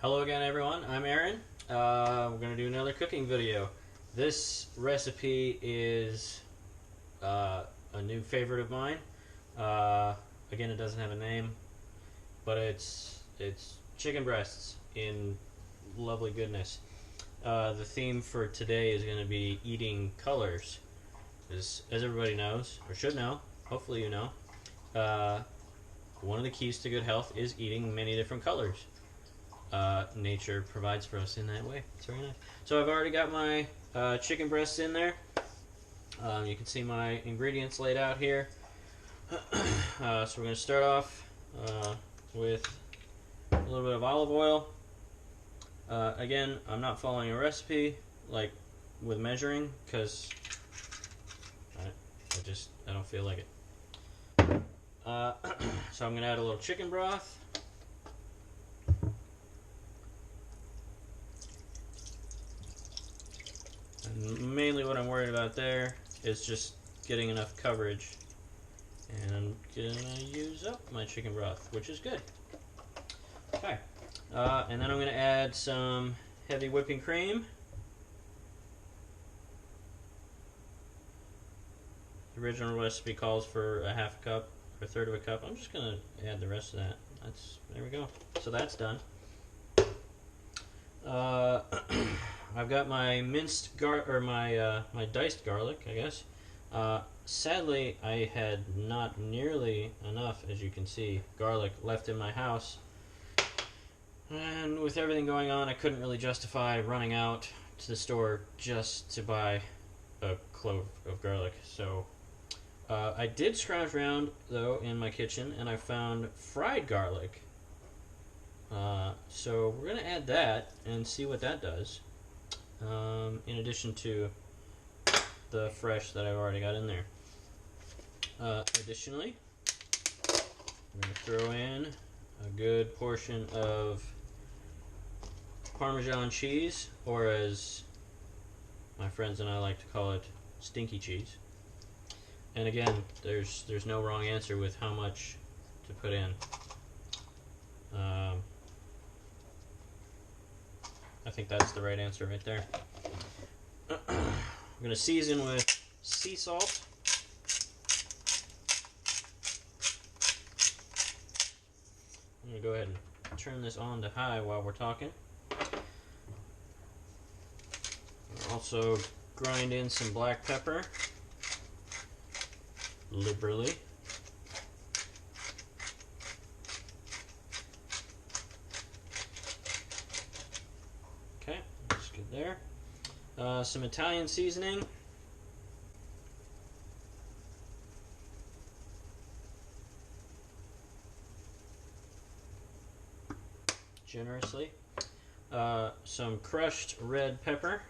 Hello again, everyone. I'm Aaron. We're going to do another cooking video. This recipe is a new favorite of mine. Again, it doesn't have a name, but it's chicken breasts in lovely goodness. The theme for today is going to be eating colors. As everybody knows, or should know, hopefully you know, one of the keys to good health is eating many different colors. Nature provides for us in that way. It's very nice. So I've already got my chicken breasts in there. You can see my ingredients laid out here. So we're going to start off with a little bit of olive oil. Again, I'm not following a recipe like with measuring because I don't feel like it. So I'm going to add a little chicken broth. And mainly what I'm worried about there is just getting enough coverage. And I'm going to use up my chicken broth, which is good. Okay. And then I'm going to add some heavy whipping cream. The original recipe calls for a half a cup or a third of a cup. I'm just going to add the rest of that. There we go. So that's done. I've got my minced my diced garlic, I guess. Sadly, I had not nearly enough, as you can see, garlic left in my house. And with everything going on, I couldn't really justify running out to the store just to buy a clove of garlic. So I did scrounge around, though, in my kitchen, and I found fried garlic. So we're going to add that and see what that does, in addition to the fresh that I've already got in there. Additionally, I'm going to throw in a good portion of Parmesan cheese, or as my friends and I like to call it, stinky cheese. And again, there's no wrong answer with how much to put in. I think that's the right answer right there. I'm going to season with sea salt. I'm going to go ahead and turn this on to high while we're talking. Also grind in some black pepper liberally. Okay, that's good there. Some Italian seasoning. Generously. Some crushed red pepper.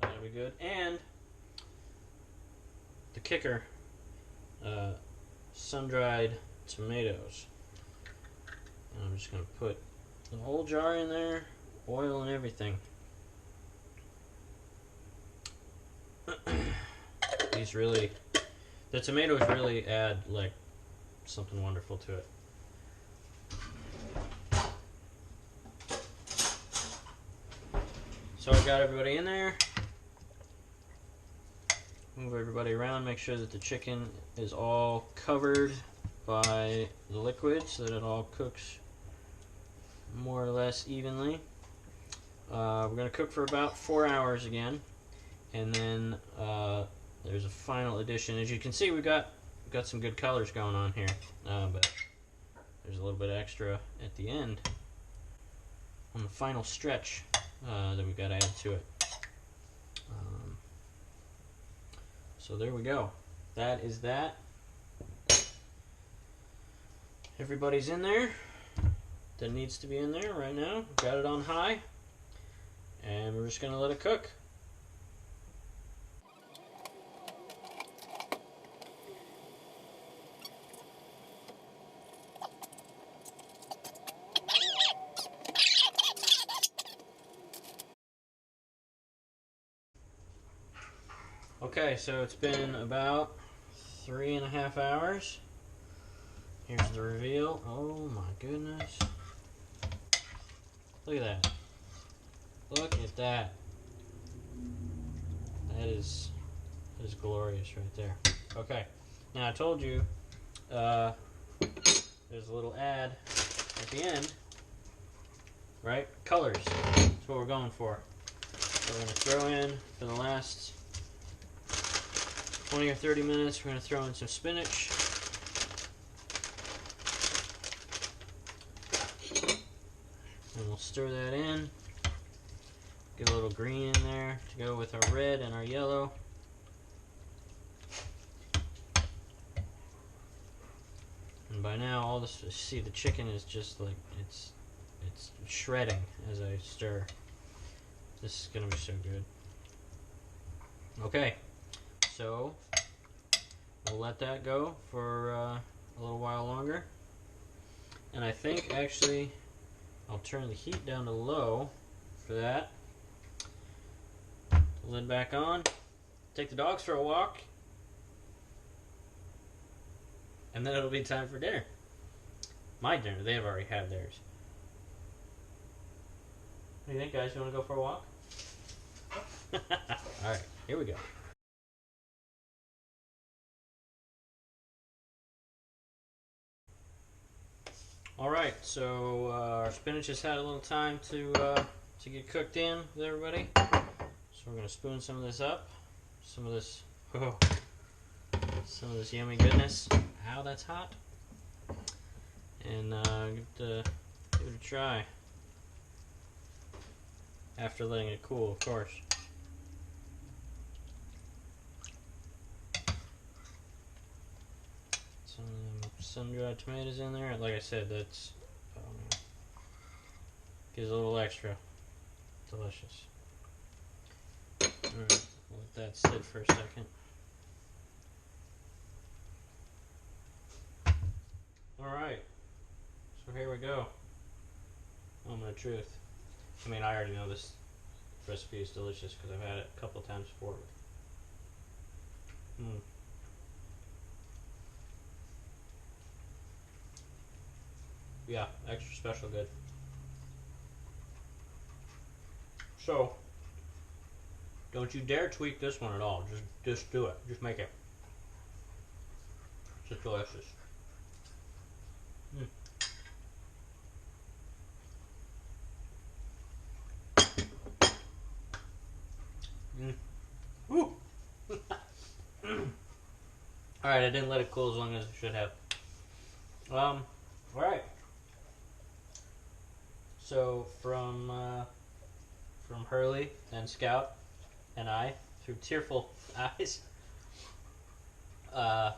That'll be good. And the kicker, sun-dried tomatoes. And I'm just going to put the whole jar in there, oil and everything. The tomatoes really add like something wonderful to it. So I've got everybody in there. Move everybody around, make sure that the chicken is all covered by the liquid so that it all cooks more or less evenly. We're going to cook for about 4 hours again, and then there's a final addition. As you can see, we've got some good colors going on here, but there's a little bit extra at the end on the final stretch that we've got to add to it. So there we go. That is that. Everybody's in there that needs to be in there right now. Got it on high, and we're just going to let it cook. Okay, so it's been about 3.5 hours. Here's the reveal. Oh my goodness. Look at that. Look at that. That is glorious right there. Okay, now I told you there's a little ad at the end, right? Colors. That's what we're going for. So we're going to throw in, for the last 20 or 30 minutes, we're going to throw in some spinach. And we'll stir that in. Get a little green in there to go with our red and our yellow. And by now, all this, see, the chicken is just like, it's shredding as I stir. This is gonna be so good. Okay, so we'll let that go for a little while longer. And I think actually I'll turn the heat down to low for that. Lid back on. Take the dogs for a walk. And then it'll be time for dinner. My dinner. They have already had theirs. What do you think, guys? You want to go for a walk? Alright, here we go. Alright, so our spinach has had a little time to get cooked in with everybody. So we're going to spoon some of this up. Some of this yummy goodness. Ow, that's hot. And give it a try. After letting it cool, of course. Some sun-dried tomatoes in there. Like I said, that's gives a little extra. Delicious. Alright, we'll let that sit for a second. Alright, so here we go. Moment of truth. I mean, I already know this recipe is delicious because I've had it a couple times before. Yeah, extra special good. So, don't you dare tweak this one at all. Just do it. Just make it. It's just delicious. Woo! Alright, I didn't let it cool as long as I should have. Alright. So from Hurley and Scout and I, through tearful eyes, yeah,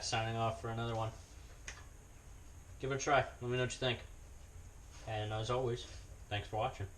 signing off for another one. Give it a try. Let me know what you think. And as always, thanks for watching.